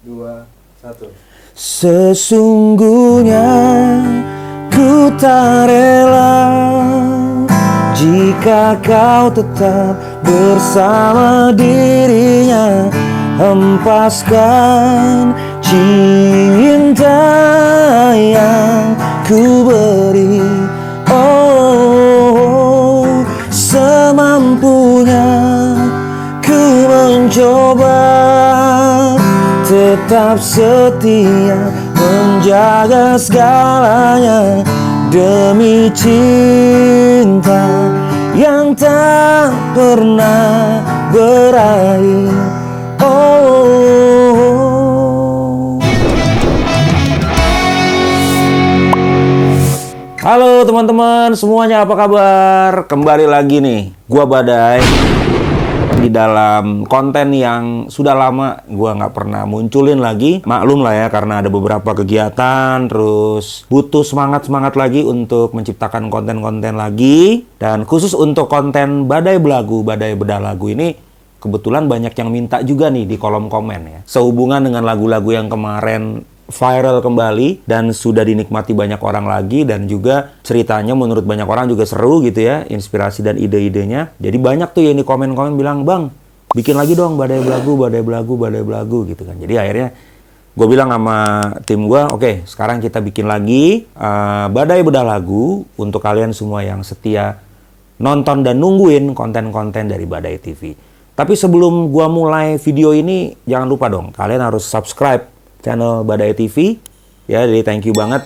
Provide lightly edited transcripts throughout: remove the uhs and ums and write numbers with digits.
dua, satu. Sesungguhnya ku tak rela jika kau tetap bersama dirinya. Hempaskan cinta yang ku beri, oh, semampunya ku mencoba tetap setia menjaga segalanya demi cinta yang tak pernah berakhir. Oh. Halo teman-teman semuanya, apa kabar? Kembali lagi nih, gua Badai di dalam konten yang sudah lama gua nggak pernah munculin lagi. Maklum lah ya, karena ada beberapa kegiatan, terus butuh semangat lagi untuk menciptakan konten-konten lagi. Dan khusus untuk konten Badai Belagu, Badai Bedah Lagu ini, kebetulan banyak yang minta juga nih di kolom komen ya. Sehubungan dengan lagu-lagu yang kemarin viral kembali dan sudah dinikmati banyak orang lagi, dan juga ceritanya menurut banyak orang juga seru gitu ya, inspirasi dan ide-idenya. Jadi banyak tuh yang di komen-komen bilang, "Bang, bikin lagi dong Badai Belagu, Badai Belagu, Badai Belagu," gitu kan. Jadi akhirnya gue bilang sama tim gue, oke, sekarang kita bikin lagi Badai Bedah Lagu untuk kalian semua yang setia nonton dan nungguin konten-konten dari Badai TV. Tapi sebelum gua mulai video ini, jangan lupa dong, kalian harus subscribe channel Badai TV. Ya, jadi thank you banget.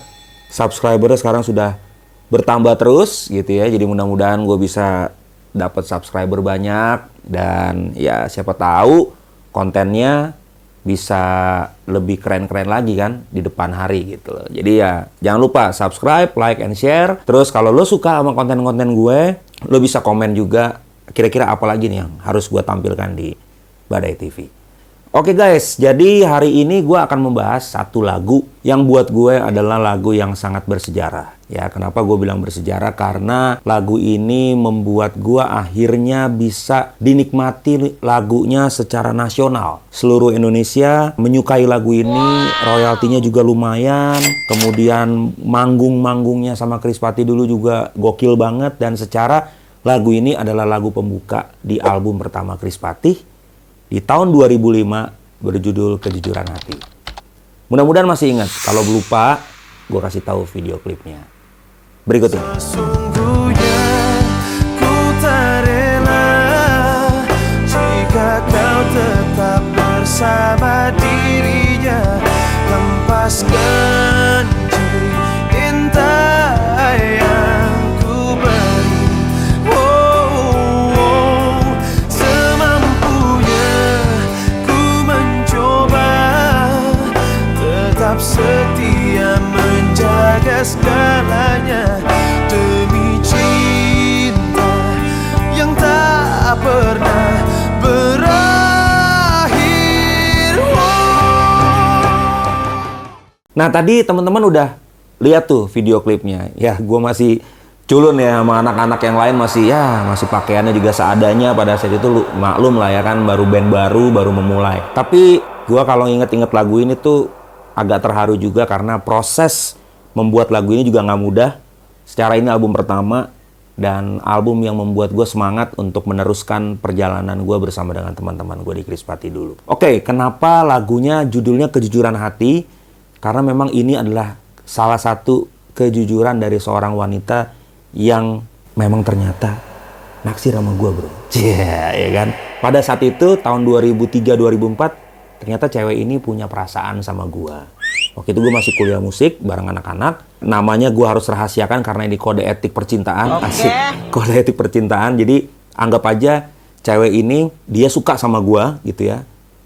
Subscribernya sekarang sudah bertambah terus gitu ya. Jadi mudah-mudahan gue bisa dapat subscriber banyak. Dan ya siapa tahu kontennya bisa lebih keren-keren lagi kan di depan hari gitu loh. Jadi ya jangan lupa subscribe, like, and share. Terus kalau lo suka sama konten-konten gue, lo bisa komen juga kira-kira apa lagi nih yang harus gue tampilkan di Badai TV. Oke guys, jadi hari ini gue akan membahas satu lagu yang buat gue adalah lagu yang sangat bersejarah. Ya, kenapa gue bilang bersejarah? Karena lagu ini membuat gue akhirnya bisa dinikmati lagunya secara nasional. Seluruh Indonesia menyukai lagu ini, royaltinya juga lumayan. Kemudian manggung-manggungnya sama Chris Patti dulu juga gokil banget. Dan secara lagu ini adalah lagu pembuka di album pertama Chris Patti di tahun 2005 berjudul Kejujuran Hati. Mudah-mudahan masih ingat. Kalau lupa, gue kasih tahu video klipnya. Berikut ini. Sesungguhnya ku tak rela jika kau tetap bersama dirinya. Lepaskan cinta yang ku beri, oh, semampunya ku mencoba tetap setia menjaga segalanya demi cinta yang tak pernah berakhir. Nah, tadi teman-teman udah lihat tuh video klipnya. Ya, gue masih culun ya sama anak-anak yang lain, masih pakaiannya juga seadanya pada saat itu. Maklum lah ya kan, baru band baru memulai. Tapi gue kalau inget-inget lagu ini tuh agak terharu juga karena proses membuat lagu ini juga nggak mudah. Secara ini album pertama dan album yang membuat gue semangat untuk meneruskan perjalanan gue bersama dengan teman-teman gue di Chris Patti dulu. Oke, kenapa lagunya judulnya Kejujuran Hati? Karena memang ini adalah salah satu kejujuran dari seorang wanita yang memang ternyata naksir sama gue, bro. Ya kan? Pada saat itu tahun 2003-2004 ternyata cewek ini punya perasaan sama gue. Waktu itu gue masih kuliah musik bareng anak-anak. Namanya gue harus rahasiakan karena ini kode etik percintaan. Asik. Kode etik percintaan. Jadi anggap aja cewek ini dia suka sama gue gitu ya.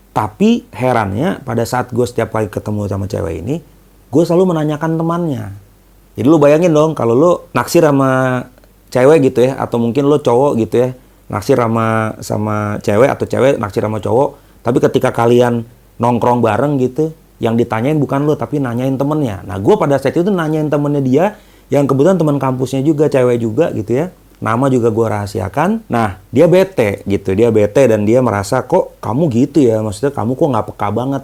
Tapi herannya pada saat gue setiap kali ketemu sama cewek ini, gue selalu menanyakan temannya. Jadi lu bayangin dong kalau lu naksir sama cewek gitu ya, atau mungkin lu cowok gitu ya, naksir sama cewek atau cewek naksir sama cowok, tapi ketika kalian nongkrong bareng gitu, yang ditanyain bukan lu tapi nanyain temennya. Nah, gue pada saat itu nanyain temennya dia, yang kebetulan teman kampusnya juga, cewek juga gitu ya. Nama juga gue rahasiakan. Nah, dia bete gitu, dia bete dan dia merasa kok kamu gitu ya, maksudnya kamu kok nggak peka banget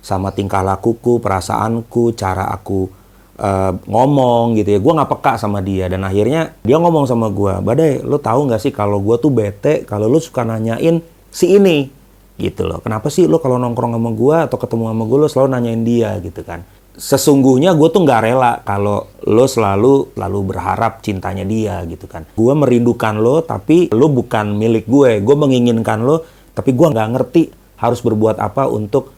sama tingkah lakuku, perasaanku, cara aku ngomong gitu ya. Gue nggak peka sama dia, dan akhirnya dia ngomong sama gue, "Badai, lo tahu nggak sih kalau gue tuh bete kalau lo suka nanyain si ini gitu loh. Kenapa sih lo kalau nongkrong sama gue atau ketemu sama gue lo selalu nanyain dia gitu kan. Sesungguhnya gue tuh nggak rela kalau lo selalu berharap cintanya dia gitu kan. Gue merindukan lo tapi lo bukan milik gue. Gue menginginkan lo tapi gue nggak ngerti harus berbuat apa untuk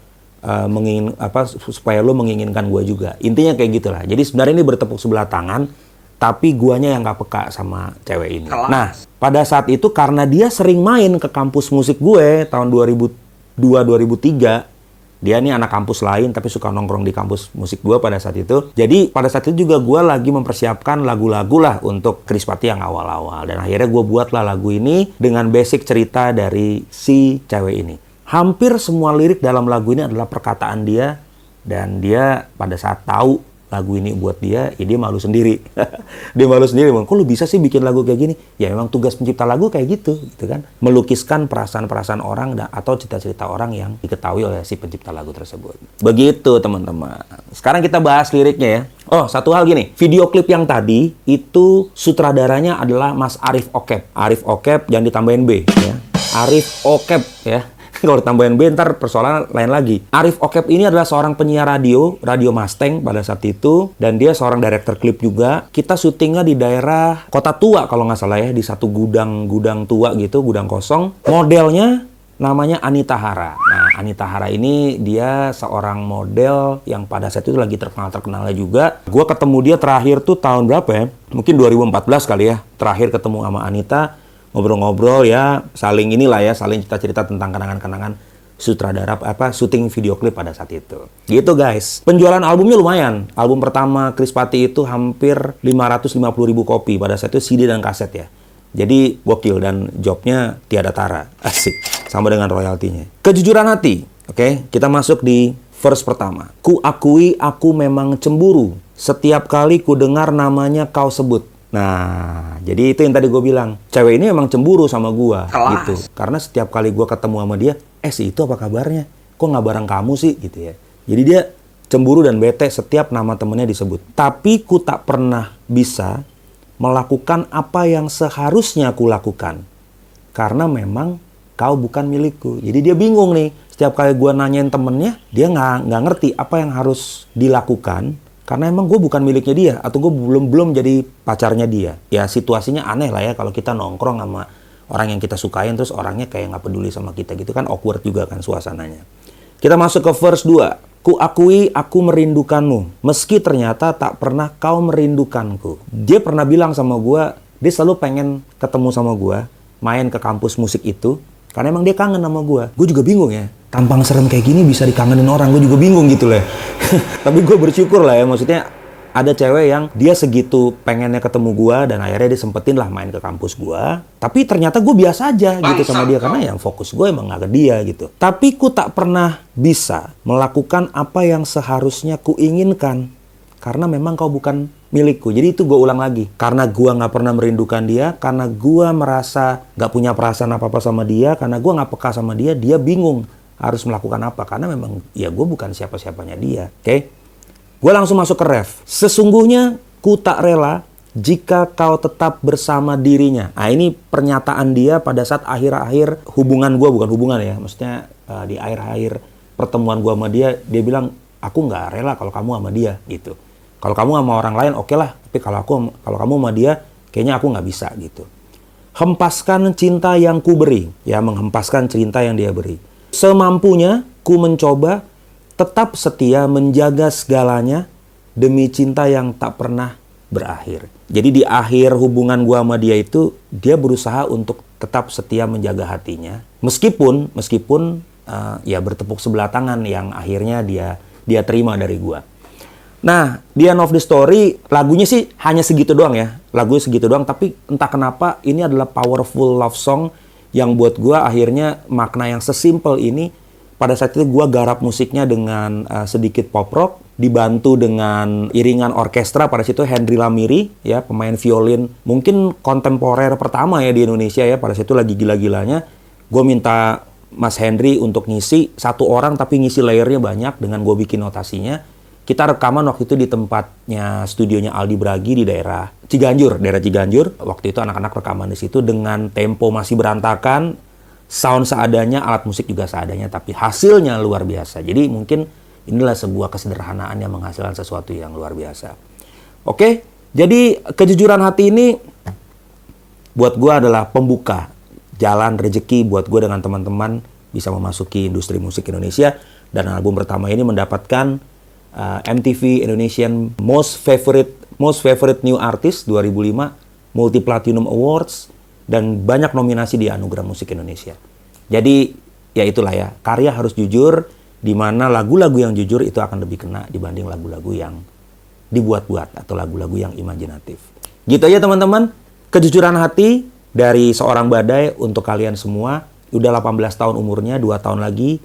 supaya lo menginginkan gue juga." Intinya kayak gitulah. Jadi sebenarnya ini bertepuk sebelah tangan, tapi guanya yang nggak peka sama cewek ini. Nah, pada saat itu karena dia sering main ke kampus musik gue tahun 2002-2003, dia nih anak kampus lain tapi suka nongkrong di kampus musik gue pada saat itu. Jadi pada saat itu juga gue lagi mempersiapkan lagu-lagu lah untuk Krispati yang awal-awal. Dan akhirnya gue buatlah lagu ini dengan basic cerita dari si cewek ini. Hampir semua lirik dalam lagu ini adalah perkataan dia, dan dia pada saat tahu lagu ini buat dia, ya dia malu sendiri. Dia malu sendiri, "Kok lu bisa sih bikin lagu kayak gini?" Ya memang tugas pencipta lagu kayak gitu kan. Melukiskan perasaan-perasaan orang atau cerita-cerita orang yang diketahui oleh si pencipta lagu tersebut. Begitu teman-teman. Sekarang kita bahas liriknya ya. Oh, satu hal gini. Video klip yang tadi itu sutradaranya adalah Mas Arif Okep. Arif Okep, jangan ditambahin B ya. Arif Okep ya. Kalau ditambahin B, ntar persoalan lain lagi. Arif Okep ini adalah seorang penyiar radio Mustang pada saat itu. Dan dia seorang director klip juga. Kita syutingnya di daerah Kota Tua kalau nggak salah ya. Di satu gudang tua gitu, gudang kosong. Modelnya namanya Anita Hara. Nah, Anita Hara ini dia seorang model yang pada saat itu lagi terkenalnya juga. Gue ketemu dia terakhir tuh tahun berapa ya? Mungkin 2014 kali ya. Terakhir ketemu sama Anita. Ngobrol-ngobrol ya, saling cerita-cerita tentang kenangan-kenangan sutradara syuting video klip pada saat itu. Gitu guys. Penjualan albumnya lumayan. Album pertama Krispati itu hampir 550.000 kopi pada saat itu, CD dan kaset ya. Jadi gokil, dan jobnya tiada tara. Asik. Sama dengan royaltinya. Kejujuran hati. Oke, kita masuk di verse pertama. "Ku akui aku memang cemburu. Setiap kali ku dengar namanya kau sebut." Nah, jadi itu yang tadi gue bilang. Cewek ini memang cemburu sama gue gitu. Karena setiap kali gue ketemu sama dia, si itu apa kabarnya? Kok nggak bareng kamu sih? Gitu ya. Jadi dia cemburu dan bete setiap nama temennya disebut. "Tapi ku tak pernah bisa melakukan apa yang seharusnya ku lakukan. Karena memang kau bukan milikku." Jadi dia bingung nih. Setiap kali gue nanyain temennya, dia nggak ngerti apa yang harus dilakukan. Karena emang gue bukan miliknya dia, atau gue belum jadi pacarnya dia. Ya situasinya aneh lah ya kalau kita nongkrong sama orang yang kita sukain, terus orangnya kayak nggak peduli sama kita gitu kan, awkward juga kan suasananya. Kita masuk ke verse 2. "Ku akui aku merindukanmu, meski ternyata tak pernah kau merindukanku." Dia pernah bilang sama gue, dia selalu pengen ketemu sama gue, main ke kampus musik itu, karena emang dia kangen sama gue. Gue juga bingung ya. Tampang serem kayak gini bisa dikangenin orang, gue juga bingung gitu lah. Tapi gue bersyukur lah ya, maksudnya ada cewek yang dia segitu pengennya ketemu gue, dan akhirnya dia sempetin lah main ke kampus gue. Tapi ternyata gue biasa aja gitu sama dia, karena yang fokus gue emang gak ke dia gitu. "Tapi ku tak pernah bisa melakukan apa yang seharusnya ku inginkan, karena memang kau bukan milikku." Jadi itu gue ulang lagi. Karena gue gak pernah merindukan dia, karena gue merasa gak punya perasaan apa-apa sama dia, karena gue gak peka sama dia, dia bingung harus melakukan apa. Karena memang ya gue bukan siapa-siapanya dia. Oke? Gue langsung masuk ke ref. "Sesungguhnya ku tak rela jika kau tetap bersama dirinya." Nah, ini pernyataan dia pada saat akhir-akhir hubungan gue, bukan hubungan ya. Maksudnya di akhir-akhir pertemuan gue sama dia, dia bilang, "Aku nggak rela kalau kamu sama dia," gitu. "Kalau kamu sama orang lain oke lah, tapi kalau kamu sama dia, kayaknya aku nggak bisa," gitu. "Hempaskan cinta yang ku beri." Ya, menghempaskan cinta yang dia beri. "Semampunya ku mencoba tetap setia menjaga segalanya demi cinta yang tak pernah berakhir." Jadi di akhir hubungan gua sama dia itu, dia berusaha untuk tetap setia menjaga hatinya. Meskipun ya bertepuk sebelah tangan yang akhirnya dia terima dari gua. Nah, di end of the story, lagunya sih hanya segitu doang ya. Lagunya segitu doang, tapi entah kenapa ini adalah powerful love song yang buat gue akhirnya makna yang sesimpel ini. Pada saat itu gue garap musiknya dengan sedikit pop rock, dibantu dengan iringan orkestra. Pada situ Henry Lamiri, ya pemain violin mungkin kontemporer pertama ya di Indonesia ya. Pada situ lagi gila-gilanya. Gue minta Mas Henry untuk ngisi satu orang tapi ngisi layernya banyak dengan gue bikin notasinya. Kita rekaman waktu itu di tempatnya studionya Aldi Bragi di daerah Ciganjur. Waktu itu anak-anak rekaman di situ dengan tempo masih berantakan, sound seadanya, alat musik juga seadanya, tapi hasilnya luar biasa. Jadi mungkin inilah sebuah kesederhanaan yang menghasilkan sesuatu yang luar biasa. Oke, jadi kejujuran hati ini buat gue adalah pembuka jalan rezeki buat gue dengan teman-teman bisa memasuki industri musik Indonesia. Dan album pertama ini mendapatkan MTV Indonesian Most Favorite New Artist 2005, Multi Platinum Awards, dan banyak nominasi di Anugerah Musik Indonesia. Jadi ya itulah ya, karya harus jujur, di mana lagu-lagu yang jujur itu akan lebih kena dibanding lagu-lagu yang dibuat-buat atau lagu-lagu yang imajinatif. Gitu aja teman-teman, kejujuran hati dari seorang Badai untuk kalian semua. Udah 18 tahun umurnya, 2 tahun lagi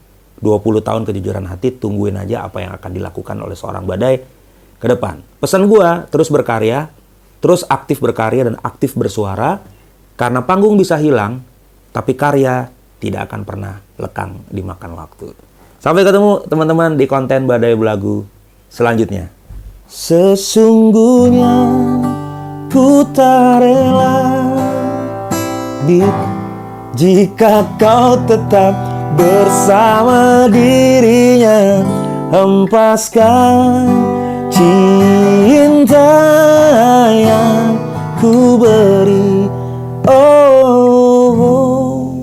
20 tahun kejujuran hati. Tungguin aja apa yang akan dilakukan oleh seorang Badai ke depan. Pesan gua, terus berkarya, terus aktif berkarya dan aktif bersuara, karena panggung bisa hilang, tapi karya tidak akan pernah lekang dimakan waktu. Sampai ketemu teman-teman di konten Badai Belagu selanjutnya. Sesungguhnya ku tak rela jika kau tetap bersama dirinya, hempaskan cinta yang ku beri. Oh,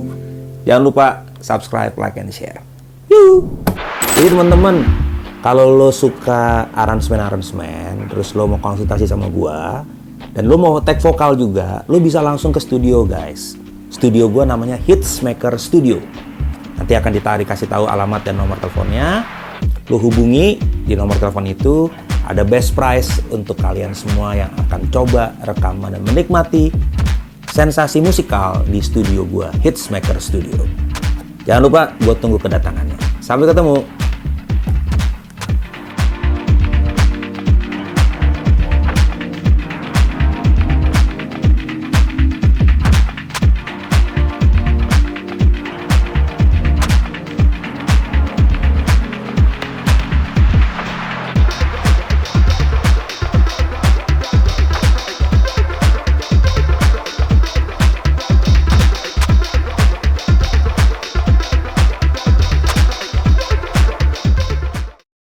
jangan lupa subscribe, like, and share. Jadi teman-teman, kalau lo suka aransemen, terus lo mau konsultasi sama gua, dan lo mau take vokal juga, lo bisa langsung ke studio guys. Studio gua namanya Hitsmaker Studio. Nanti akan kasih tahu alamat dan nomor teleponnya. Lo hubungi di nomor telepon itu, ada best price untuk kalian semua yang akan coba rekaman dan menikmati sensasi musikal di studio gua, Hitsmaker Studio. Jangan lupa, gua tunggu kedatangannya. Sampai ketemu.